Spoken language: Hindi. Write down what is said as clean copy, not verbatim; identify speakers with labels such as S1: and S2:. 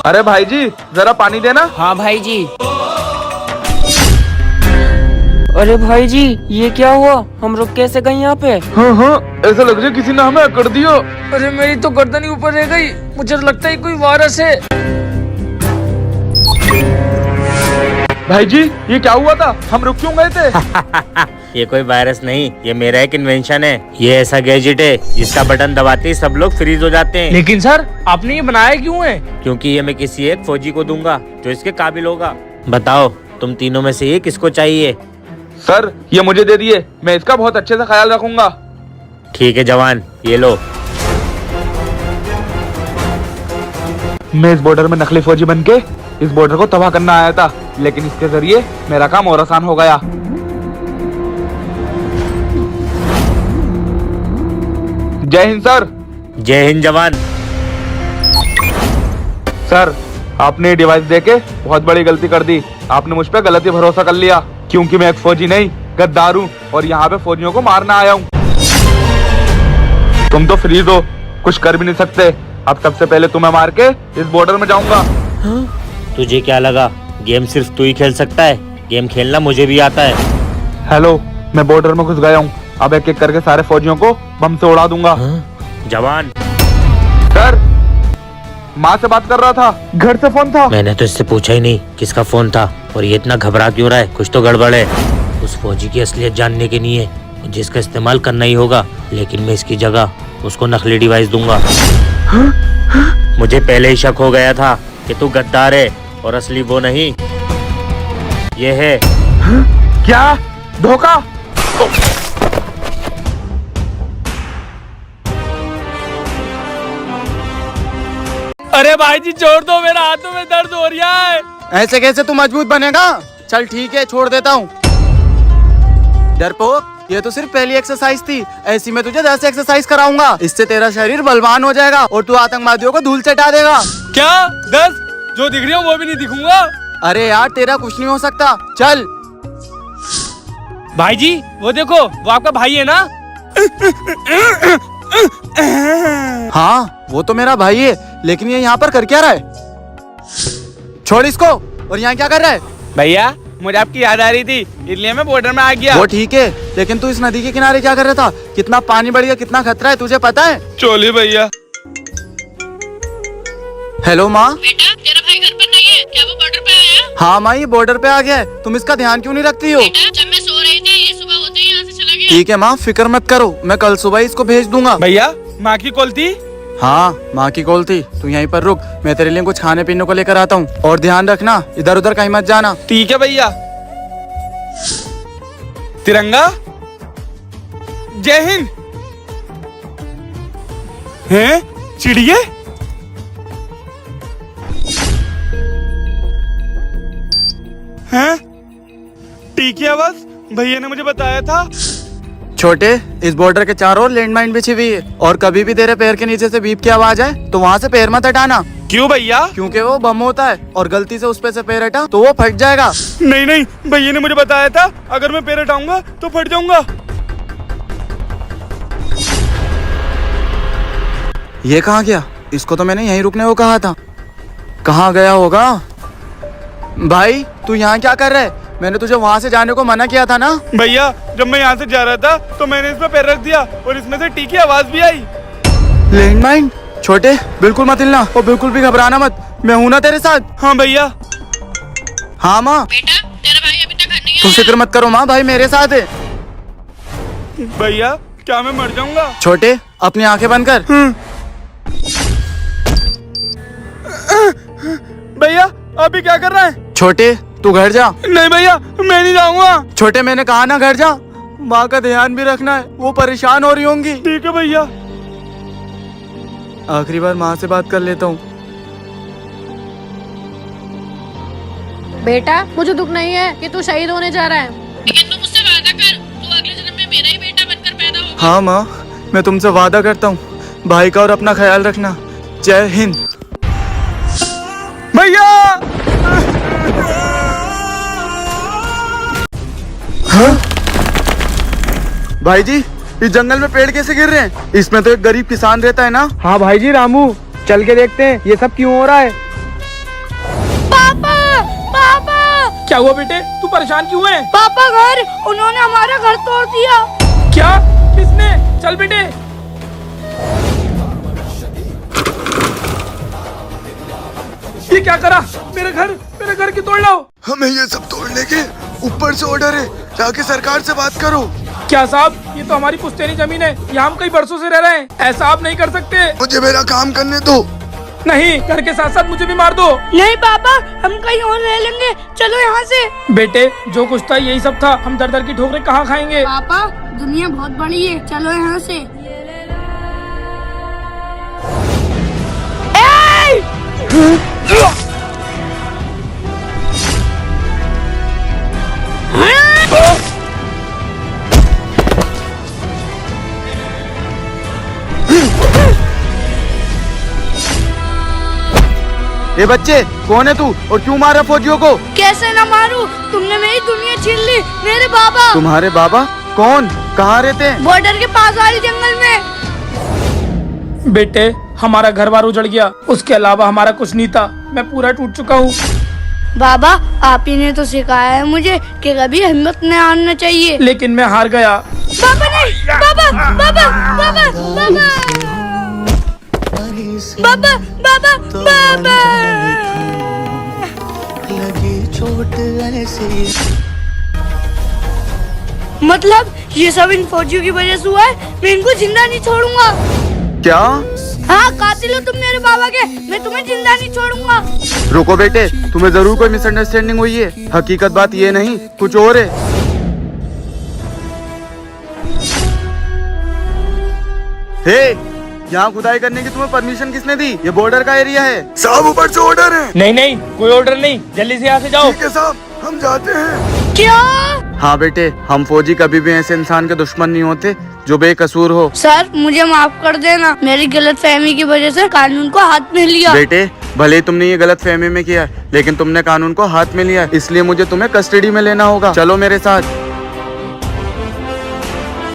S1: अरे भाई जी जरा पानी देना।
S2: हाँ भाई जी। अरे भाई जी ये क्या हुआ, हम रुक कैसे गए यहाँ पे?
S1: हाँ हाँ ऐसा लग रहा है किसी ने हमें अकड़ दिया।
S2: अरे मेरी तो गर्दन ही ऊपर रह गई, मुझे लगता है कोई वायरस है।
S1: भाई जी ये क्या हुआ था, हम रुक क्यों गए थे?
S3: ये कोई वायरस नहीं, ये मेरा एक इन्वेंशन है। ये ऐसा गैजेट है जिसका बटन दबाते ही सब लोग फ्रीज हो जाते हैं।
S2: लेकिन सर आपने ये बनाया क्यों है?
S3: क्योंकि ये मैं किसी एक फौजी को दूंगा जो इसके काबिल होगा। बताओ तुम तीनों में से ये किसको चाहिए?
S1: सर ये मुझे दे दिए, मैं इसका बहुत अच्छे से ख्याल रखूंगा।
S3: ठीक है जवान, ये लो।
S1: मैं इस बॉर्डर में नकली फौजी बनके इस बॉर्डर को तबाह करना आया था, लेकिन इसके जरिए मेरा काम और आसान हो गया। जय हिंद सर।
S3: जय हिंद जवान।
S1: सर आपने ये डिवाइस देके बहुत बड़ी गलती कर दी। आपने मुझ पे गलती भरोसा कर लिया, क्योंकि मैं एक फौजी नहीं गद्दार हूँ और यहाँ पे फौजियों को मारना आया हूँ। तुम तो फ्रीज हो, कुछ कर भी नहीं सकते। अब सबसे पहले तुम्हें मार के इस बॉर्डर में जाऊंगा।
S3: तुझे क्या लगा गेम सिर्फ तू ही खेल सकता है? गेम खेलना मुझे भी आता है।
S1: हेलो, मैं बॉर्डर में घुस गया हूँ, अब एक एक करके सारे फौजियों को बम से उड़ा दूंगा।
S3: जवान
S1: सर माँ से बात कर रहा था, घर से फोन था।
S3: मैंने तो इससे पूछा ही नहीं किसका फोन था और ये इतना घबरा क्यों रहा है, कुछ तो गड़बड़ है। उस फौजी की असलियत जानने के लिए जिसका इस्तेमाल करना ही होगा, लेकिन मैं इसकी जगह उसको नकली डिवाइस दूंगा। मुझे पहले ही शक हो गया था कि तू गद्दार है और असली वो नहीं ये है।
S1: क्या धोखा?
S2: अरे भाई जी छोड़ दो, मेरा हाथों में दर्द हो रहा है।
S4: ऐसे कैसे तू मजबूत बनेगा? चल ठीक है छोड़ देता हूँ। डरपोक, ये तो सिर्फ पहली एक्सरसाइज थी, ऐसी मैं तुझे 10 एक्सरसाइज कराऊंगा। इससे तेरा शरीर बलवान हो जाएगा और तू आतंकवादियों को धूल चटा देगा।
S2: क्या 10? जो दिख रही हो वो भी नहीं दिखूंगा।
S4: अरे यार तेरा कुछ नहीं हो सकता, चल।
S2: भाई जी वो देखो, वो आपका भाई है ना?
S4: हाँ वो तो मेरा भाई है, लेकिन ये यहाँ पर कर क्या रहा है? छोड़ इसको। और यहाँ क्या कर रहा है?
S2: भैया मुझे आपकी याद आ रही थी, इसलिए मैं बॉर्डर में आ गया।
S4: वो ठीक है, लेकिन तू इस नदी के किनारे क्या कर रहा था? कितना पानी बढ़ गया, कितना खतरा है तुझे पता है?
S1: चोली भैया।
S4: हेलो माँ।
S5: बेटा तेरा भाई घर पर नहीं है क्या? वो बॉर्डर पे आया?
S4: हाँ माँ, ये बॉर्डर पे आ गया है। तुम इसका ध्यान क्यों नहीं रखती हो?
S5: बेटा जब मैं सो रही थी ये सुबह होते ही यहाँ से चला गया।
S4: ठीक है माँ, फिक्र मत करो, मैं कल सुबह इसको भेज दूंगा।
S2: भैया माँ की कॉल थी?
S4: हाँ माँ की कॉल थी। तू यहीं पर रुक, मैं तेरे लिए कुछ खाने पीने को लेकर आता हूँ। और ध्यान रखना, इधर उधर कहीं मत जाना।
S2: ठीक है भैया। तिरंगा जय हिंद। हैं चिड़िए? हैं ठीक है, आवाज भैया ने मुझे बताया था।
S4: छोटे, इस बॉर्डर के चारों ओर लैंडमाइन बिछी हुई है और कभी भी तेरे पैर के नीचे से बीप की आवाज आए तो वहाँ से पैर मत हटाना।
S2: क्यों भैया?
S4: क्योंकि वो बम होता है और गलती से उस पे से पैर हटा तो वो फट जाएगा।
S2: नहीं नहीं, भैया ने मुझे बताया था अगर मैं पैर हटाऊंगा तो फट जाऊंगा।
S4: ये कहाँ गया? इसको तो मैंने यहीं रुकने को कहा था, कहाँ गया होगा? भाई तू यहाँ क्या कर रहा है? मैंने तुझे वहाँ से जाने को मना किया था ना।
S2: भैया जब मैं यहाँ से जा रहा था तो मैंने इसमें पैर रख दिया और इसमें से टी की आवाज भी आई।
S4: लैंडमाइन? छोटे बिल्कुल मत हिलना और बिल्कुल भी घबराना मत, मैं हूं ना तेरे साथ।
S2: हाँ भैया।
S4: हाँ माँ।
S5: बेटा तेरा भाई अभी तक घर नहीं
S4: तुम
S5: आया?
S4: फिक्र मत करो माँ, भाई मेरे साथ है।
S2: भैया क्या मैं मर जाऊंगा?
S4: छोटे अपनी आंखें बंद कर।
S2: भैया अभी क्या कर रहा है?
S4: छोटे तू घर जा।
S2: नहीं भैया मैं नहीं जाऊंगा।
S4: छोटे मैंने कहा ना घर जा। माँ का ध्यान भी रखना है, वो परेशान हो रही होंगी।
S2: ठीक है भैया।
S4: आखिरी बार माँ से बात कर लेता हूँ।
S5: बेटा मुझे दुख नहीं है कि तू शहीद होने जा रहा है, लेकिन तू मुझसे वादा कर तू अगले जन्म में मेरा ही बेटा बनकर पैदा होगा।
S4: हाँ माँ, मैं तुमसे वादा करता हूँ। भाई का और अपना ख्याल रखना। जय हिंद।
S2: भैया
S4: हाँ? भाई जी इस जंगल में पेड़ कैसे गिर रहे हैं? इसमें तो एक गरीब किसान रहता है ना।
S6: हाँ भाई जी रामू, चल के देखते हैं ये सब क्यों हो रहा है। क्या हुआ बेटे, तू परेशान क्यों है?
S5: पापा घर, उन्होंने हमारा घर तोड़ दिया।
S6: क्या? किसने? चल बेटे। ये क्या करा? मेरे घर की तोड़ लाओ।
S7: हमें ये सब तोड़ने के ऊपर से ऑर्डर है, जाके सरकार से बात करो।
S6: क्या साहब, ये तो हमारी पुश्तैनी जमीन है, यहाँ हम कई बरसों से रह रहे हैं, ऐसा आप नहीं कर सकते।
S7: मुझे मेरा काम करने दो।
S6: नहीं, घर के साथ साथ मुझे भी मार दो।
S5: नहीं पापा, हम कहीं और रह लेंगे, चलो यहाँ से।
S6: बेटे, जो कुछ था यही सब था, हम दर दर की ठोकरें कहाँ खाएंगे?
S5: पापा, दुनिया बहुत बड़ी है, चलो यहाँ से।
S4: ये बच्चे, कौन है तू और क्यों मारा फौजियों को?
S5: कैसे न मारूं? तुमने मेरी दुनिया छीन ली। मेरे बाबा।
S4: तुम्हारे बाबा? कौन? कहाँ रहते हैं?
S5: बॉर्डर के पास वाले जंगल में।
S6: बेटे, हमारा घर बार उजड़ गया, उसके अलावा हमारा कुछ नहीं था। मैं पूरा टूट चुका हूँ।
S5: बाबा, आप ही ने तो सिखाया है मुझे कि कभी हिम्मत नहीं हारना चाहिए।
S6: लेकिन मैं हार गया।
S5: बाबा नहीं, बाबा, बाबा, बाबा, बाबा, बाबा, बाबा, बाबा। मतलब ये सब इन फौजियों की वजह से हुआ है। मैं इनको जिंदा नहीं छोड़ूंगा।
S4: क्या?
S5: हाँ, कातिल हो तुम मेरे बाबा के, मैं तुम्हें जिंदा नहीं छोड़ूंगा।
S4: रुको बेटे, तुम्हें जरूर कोई मिसअंडरस्टैंडिंग हुई है। हकीकत बात ये नहीं, कुछ और है। हे, यहाँ खुदाई करने की तुम्हें परमिशन किसने दी? ये बॉर्डर का एरिया है।
S7: साहब, ऊपर से ऑर्डर है।
S6: नहीं नहीं, कोई ऑर्डर नहीं, जल्दी से यहाँ से जाओ।
S7: ठीक है साहब, हम जाते हैं।
S5: क्या?
S4: हाँ बेटे, हम फौजी कभी भी ऐसे इंसान के दुश्मन नहीं होते जो बेकसूर हो।
S5: सर, मुझे माफ कर देना, मेरी गलतफहमी की वजह से कानून को हाथ में लिया।
S4: बेटे, भले ही तुमने ये गलत फहमी में किया, लेकिन तुमने कानून को हाथ में लिया, इसलिए मुझे तुम्हें कस्टडी में लेना होगा। चलो मेरे साथ।